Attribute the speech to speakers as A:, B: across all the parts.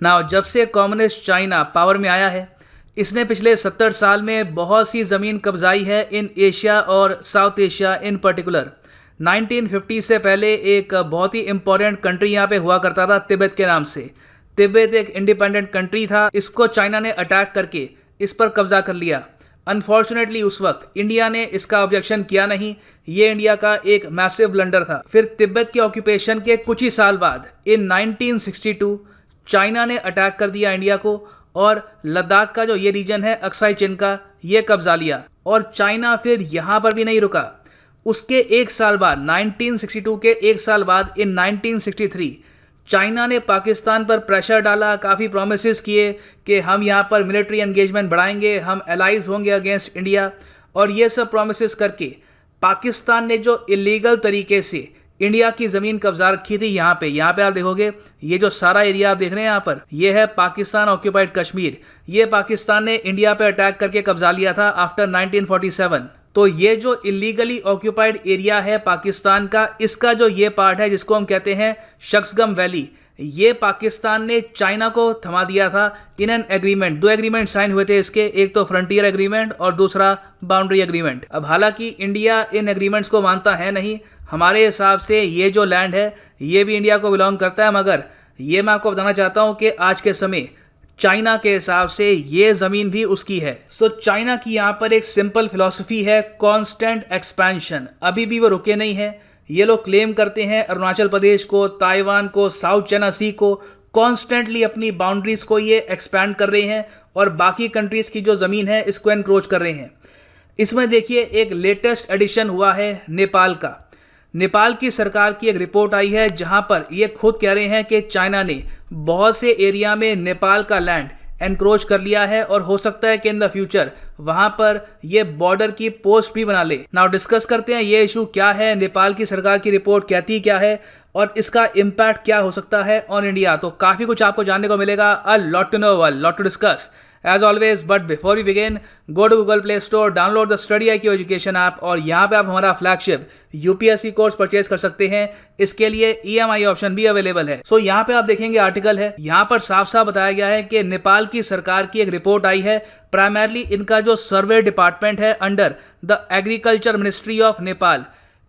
A: ना जब से कम्युनिस्ट चाइना पावर में आया है, इसने पिछले 70 साल में बहुत सी ज़मीन कब्जाई है इन एशिया और साउथ एशिया इन पर्टिकुलर। 1950 से पहले एक बहुत ही इम्पोर्टेंट कंट्री यहाँ पे हुआ करता था तिब्बत के नाम से। तिब्बत एक इंडिपेंडेंट कंट्री था, इसको चाइना ने अटैक करके इस पर कब्जा कर लिया। अनफॉर्चुनेटली उस वक्त इंडिया ने इसका ऑब्जेक्शन किया नहीं, ये इंडिया का एक मैसिव ब्लंडर था। फिर तिब्बत के ऑक्यूपेशन के कुछ ही साल बाद इन 1962 चाइना ने अटैक कर दिया इंडिया को और लद्दाख का जो ये रीजन है अक्साई चिन का, ये कब्जा लिया। और चाइना फिर यहाँ पर भी नहीं रुका, उसके एक साल बाद 1962 के एक साल बाद इन 1963 चाइना ने पाकिस्तान पर प्रेशर डाला, काफ़ी प्रोमिसेस किए कि हम यहाँ पर मिलिट्री एंगेजमेंट बढ़ाएंगे, हम एलाइज होंगे अगेंस्ट इंडिया। और ये सब प्रोमिसेस करके पाकिस्तान ने जो इलीगल तरीके से इंडिया की ज़मीन कब्जा रखी थी यहाँ पे आप देखोगे, ये जो सारा एरिया आप देख रहे हैं यहाँ पर, ये है पाकिस्तान ऑक्यूपाइड कश्मीर। ये पाकिस्तान ने इंडिया पे अटैक करके कब्जा लिया था आफ्टर 1947। तो ये जो इलीगली ऑक्यूपाइड एरिया है पाकिस्तान का, इसका जो ये पार्ट है जिसको हम कहते हैं शक्सगम वैली, ये पाकिस्तान ने चाइना को थमा दिया था in an agreement. 2 agreement sign हुए थे इसके, एक तो फ्रंटियर एग्रीमेंट और दूसरा बाउंड्री एग्रीमेंट। अब हालांकि इंडिया इन एग्रीमेंट्स को मानता है नहीं, हमारे हिसाब से ये जो लैंड है ये भी इंडिया को बिलोंग करता है, मगर ये मैं आपको बताना चाहता हूँ कि आज के समय चाइना के हिसाब से ये ज़मीन भी उसकी है। सो चाइना की यहाँ पर एक सिंपल फिलॉसफी है कांस्टेंट एक्सपेंशन, अभी भी वो रुके नहीं है। ये लोग क्लेम करते हैं अरुणाचल प्रदेश को, ताइवान को, साउथ चाइना सी को, कॉन्स्टेंटली अपनी बाउंड्रीज को ये एक्सपैंड कर रहे हैं और बाकी कंट्रीज़ की जो ज़मीन है इसको एनक्रोच कर रहे हैं। इसमें देखिए एक लेटेस्ट एडिशन हुआ है नेपाल का। नेपाल की सरकार की एक रिपोर्ट आई है जहां पर ये खुद कह रहे हैं कि चाइना ने बहुत से एरिया में नेपाल का लैंड एनक्रोच कर लिया है और हो सकता है कि इन द फ्यूचर वहां पर ये बॉर्डर की पोस्ट भी बना ले। नाउ डिस्कस करते हैं ये इशू क्या है, नेपाल की सरकार की रिपोर्ट कहती क्या है और इसका इम्पैक्ट क्या हो सकता है ऑन इंडिया। तो काफ़ी कुछ आपको जानने को मिलेगा, a lot to know, a lot to discuss as always। but before we begin, go to Google Play Store, download the Study IQ education app और यहाँ पे आप हमारा फ्लैगशिप यूपीएससी कोर्स परचेज कर सकते हैं। इसके लिए EMI ऑप्शन भी अवेलेबल है। सो यहाँ पे आप देखेंगे आर्टिकल है, यहाँ पर साफ साफ बताया गया है कि नेपाल की सरकार की एक रिपोर्ट आई है। प्राइमरली इनका जो सर्वे डिपार्टमेंट है under the agriculture ministry of Nepal,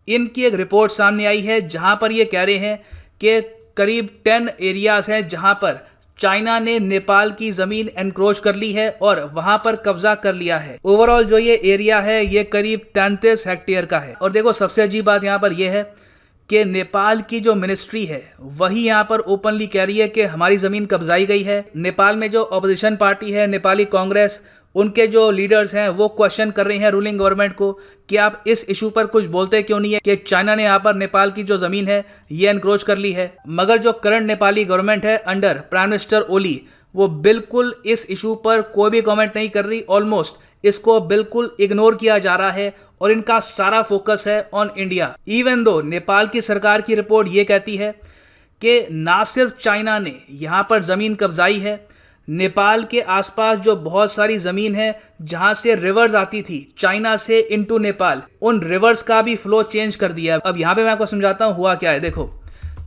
A: इनकी एक रिपोर्ट सामने आई है जहाँ पर ये कह रहे हैं कि करीब 10 एरियाज हैं जहाँ पर चाइना ने नेपाल की ज़मीन एनक्रोच कर ली है और वहां पर कब्जा कर लिया है। ओवरऑल जो ये एरिया है ये करीब 33 हेक्टेयर का है। और देखो सबसे अजीब बात यहाँ पर यह है कि नेपाल की जो मिनिस्ट्री है वही यहाँ पर ओपनली कह रही है कि हमारी ज़मीन कब्जाई गई है। नेपाल में जो अपोजिशन पार्टी है नेपाली कांग्रेस, उनके जो लीडर्स हैं वो क्वेश्चन कर रहे हैं रूलिंग गवर्नमेंट को कि आप इस इशू पर कुछ बोलते क्यों नहीं है कि चाइना ने यहाँ पर नेपाल की जो ज़मीन है ये एनक्रोच कर ली है। मगर जो करंट नेपाली गवर्नमेंट है अंडर प्राइम मिनिस्टर ओली, वो बिल्कुल इस इशू पर कोई भी कमेंट नहीं कर रही। ऑलमोस्ट इसको बिल्कुल इग्नोर किया जा रहा है और इनका सारा फोकस है on India. Even though Nepal की सरकार की रिपोर्ट ये कहती है कि ना सिर्फ चाइना ने यहाँ पर ज़मीन कब्जाई है, नेपाल के आसपास जो बहुत सारी ज़मीन है जहाँ से रिवर्स आती थी चाइना से इनटू नेपाल, उन रिवर्स का भी फ्लो चेंज कर दिया। अब यहाँ पे मैं आपको समझाता हूँ हुआ क्या है। देखो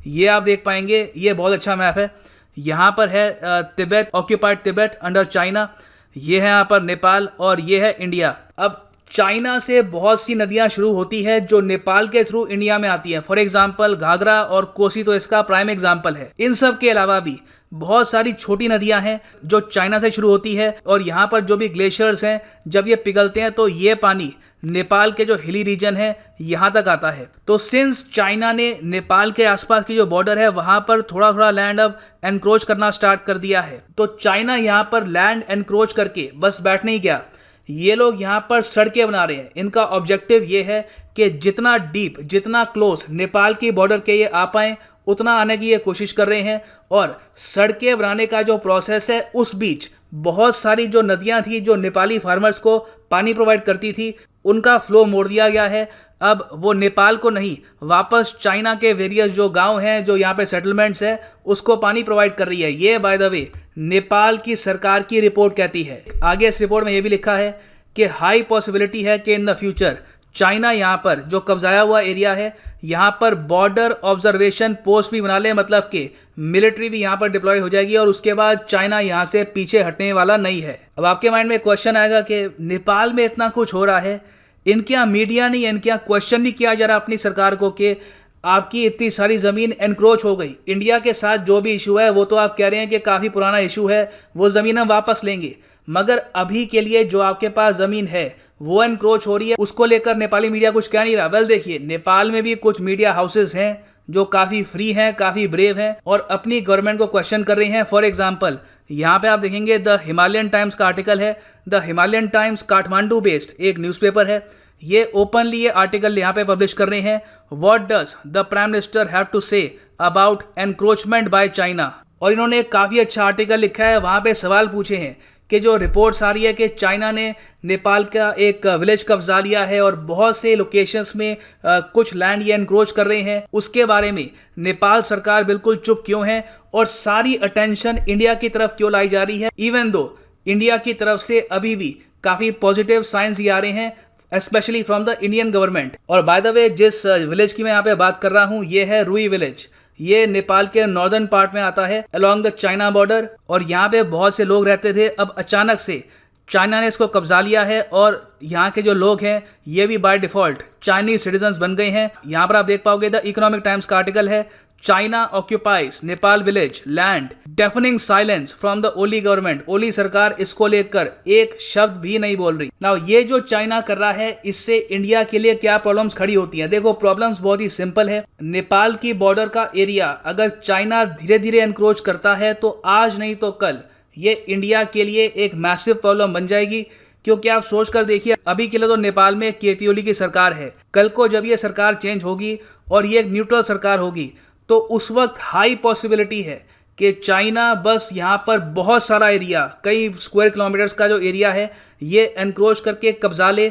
A: ये आप देख पाएंगे, ये बहुत अच्छा मैप है। यहाँ पर है Tibet, occupied Tibet under China, ये है यहाँ पर नेपाल और ये है इंडिया। अब चाइना से बहुत सी नदियाँ शुरू होती है जो नेपाल के थ्रू इंडिया में आती हैं। फॉर एग्जाम्पल घाघरा और कोसी तो इसका प्राइम एग्जाम्पल है। इन सब के अलावा भी बहुत सारी छोटी नदियां हैं जो चाइना से शुरू होती है और यहाँ पर जो भी ग्लेशियर्स हैं जब ये पिघलते हैं तो ये पानी नेपाल के जो हिली रीजन है यहाँ तक आता है। तो सिंस चाइना ने नेपाल के आसपास की जो बॉर्डर है वहाँ पर थोड़ा थोड़ा लैंड अब एनक्रोच करना स्टार्ट कर दिया है। तो चाइना यहाँ पर लैंड एनक्रोच करके बस बैठ नहीं गया, ये लोग यहाँ पर सड़कें बना रहे हैं। इनका ऑब्जेक्टिव ये है कि जितना डीप, जितना क्लोज नेपाल की बॉर्डर के ये आ पाएँ उतना आने की ये कोशिश कर रहे हैं। और सड़कें बनाने का जो प्रोसेस है उस बीच बहुत सारी जो नदियां थी जो नेपाली फार्मर्स को पानी प्रोवाइड करती थी, उनका फ्लो मोड़ दिया गया है। अब वो नेपाल को नहीं, वापस चाइना के वेरियस जो गांव हैं, जो यहाँ पे सेटलमेंट्स है, उसको पानी प्रोवाइड कर रही है। ये बाय द वे नेपाल की सरकार की रिपोर्ट कहती है। आगे इस रिपोर्ट में ये भी लिखा है कि हाई पॉसिबिलिटी है कि इन द फ्यूचर चाइना यहाँ पर जो कब्जाया हुआ एरिया है यहाँ पर बॉर्डर ऑब्जर्वेशन पोस्ट भी बना ले, मतलब कि मिलिट्री भी यहाँ पर डिप्लॉय हो जाएगी और उसके बाद चाइना यहाँ से पीछे हटने वाला नहीं है। अब आपके माइंड में क्वेश्चन आएगा कि नेपाल में इतना कुछ हो रहा है, इनके यहाँ मीडिया नहीं, इनके यहाँ क्वेश्चन नहीं किया जा रहा अपनी सरकार को कि आपकी इतनी सारी ज़मीन एनक्रोच हो गई, इंडिया के साथ जो भी इशू है वो तो आप कह रहे हैं कि काफ़ी पुराना इशू है, वो ज़मीन हम वापस लेंगे, मगर अभी के लिए जो आपके पास ज़मीन है वो एनक्रोच हो रही है, उसको लेकर नेपाली मीडिया कुछ कह नहीं रहा। वेल देखिए, नेपाल में भी कुछ मीडिया हाउसेस हैं जो काफ़ी फ्री हैं, काफ़ी ब्रेव हैं और अपनी गवर्नमेंट को क्वेश्चन कर रहे हैं। फॉर एग्जाम्पल यहाँ पे आप देखेंगे द हिमालयन टाइम्स का आर्टिकल है। The Himalayan times Kathmandu based एक न्यूज़पेपर है, ये ओपनली ये आर्टिकल यहाँ पे पब्लिश कर रहे हैं। What does the prime minister have to say about encroachment by China. और इन्होंने एक काफ़ी अच्छा आर्टिकल लिखा है, वहाँ पे सवाल पूछे हैं कि जो रिपोर्ट्स आ रही है कि चाइना ने नेपाल का एक विलेज कब्जा लिया है और बहुत से लोकेशंस में कुछ लैंड ये एनक्रोच कर रहे हैं, उसके बारे में नेपाल सरकार बिल्कुल चुप क्यों है और सारी अटेंशन इंडिया की तरफ क्यों लाई जा रही है, इवन दो इंडिया की तरफ से अभी भी काफ़ी पॉजिटिव साइंस ये आ रहे हैं specially from the Indian government. और बाय द वे जिस विलेज की मैं यहाँ पे बात कर रहा हूँ ये है रुई विलेज, ये नेपाल के नॉर्दर्न पार्ट में आता है अलोंग द चाइना बॉर्डर और यहाँ पे बहुत से लोग रहते थे। अब अचानक से चाइना ने इसको कब्जा लिया है और यहाँ के जो लोग हैं ये भी बाय डिफॉल्ट चाइनीज सिटीजन्स बन गए हैं। यहाँ पर आप देख पाओगे द इकोनॉमिक टाइम्स का आर्टिकल है, China occupies Nepal village land, deafening silence from the Oli government. Oli सरकार इसको लेकर एक शब्द भी नहीं बोल रही। नाउ ये जो चाइना कर रहा है इससे इंडिया के लिए क्या प्रॉब्लम्स खड़ी होती हैं? देखो प्रॉब्लम्स बहुत ही सिंपल है। नेपाल की बॉर्डर का एरिया अगर चाइना धीरे धीरे एनक्रोच करता है तो आज नहीं तो कल ये इंडिया के लिए एक मैसिव प्रॉब्लम बन जाएगी। क्योंकि आप सोच कर देखिए, अभी के लिए तो नेपाल में केपी ओली की सरकार है, कल को जब ये सरकार चेंज होगी और ये एक न्यूट्रल सरकार होगी तो उस वक्त हाई पॉसिबिलिटी है कि चाइना बस यहाँ पर बहुत सारा एरिया, कई स्क्वायर किलोमीटर्स का जो एरिया है ये एनक्रोच करके कब्जा ले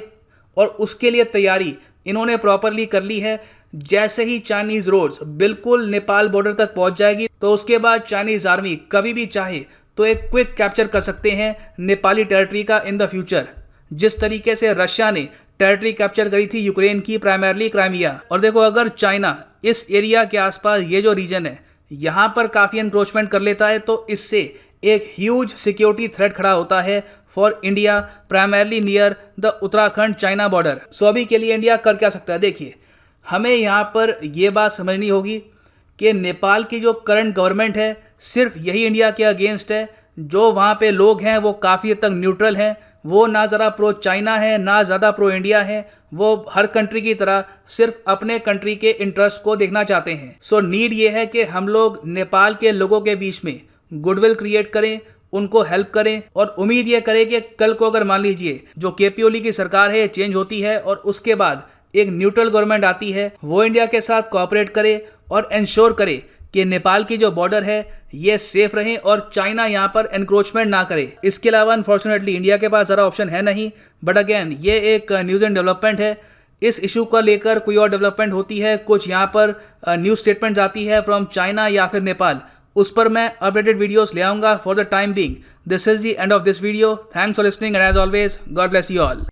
A: और उसके लिए तैयारी इन्होंने प्रॉपरली कर ली है। जैसे ही चाइनीज़ रोड्स बिल्कुल नेपाल बॉर्डर तक पहुँच जाएगी तो उसके बाद चाइनीज़ आर्मी कभी भी चाहे तो एक क्विक कैप्चर कर सकते हैं नेपाली टेरिटरी का इन द फ्यूचर, जिस तरीके से रशिया ने टेरिटरी कैप्चर करी थी यूक्रेन की, प्राइमरली क्राइमिया। और देखो अगर चाइना इस एरिया के आसपास ये जो रीजन है यहाँ पर काफ़ी एनक्रोचमेंट कर लेता है तो इससे एक ह्यूज सिक्योरिटी थ्रेट खड़ा होता है for India, primarily near the Uttarakhand China border. So अभी के लिए इंडिया कर क्या सकता है? देखिए, हमें यहाँ पर ये बात समझनी होगी कि नेपाल की जो करंट गवर्नमेंट है सिर्फ यही इंडिया के अगेंस्ट है। जो वहाँ पे लोग हैं वो काफ़ी हद तक न्यूट्रल हैं, वो ना ज़रा प्रो चाइना है ना ज़्यादा प्रो इंडिया है, वो हर कंट्री की तरह सिर्फ अपने कंट्री के इंटरेस्ट को देखना चाहते हैं। सो नीड ये है कि हम लोग नेपाल के लोगों के बीच में गुडविल क्रिएट करें, उनको हेल्प करें और उम्मीद ये करें कि कल को अगर मान लीजिए जो केपी ओली की सरकार है चेंज होती है और उसके बाद एक न्यूट्रल गवर्नमेंट आती है, वो इंडिया के साथ कोऑपरेट करे और इंश्योर करे कि नेपाल की जो बॉर्डर है ये सेफ रहे और चाइना यहाँ पर एनक्रोचमेंट ना करे। इसके अलावा अनफॉर्चुनेटली इंडिया के पास ज़रा ऑप्शन है नहीं, बट अगेन ये एक न्यूज़ एंड डेवलपमेंट है। इस इशू को लेकर कोई और डेवलपमेंट होती है, कुछ यहाँ पर न्यूज़ स्टेटमेंट्स आती है फ्रॉम चाइना या फिर नेपाल, उस पर मैं अपडेटेड वीडियोस ले आऊँगा। For the time being this is the end of this video. Thanks for listening and as always God bless you all.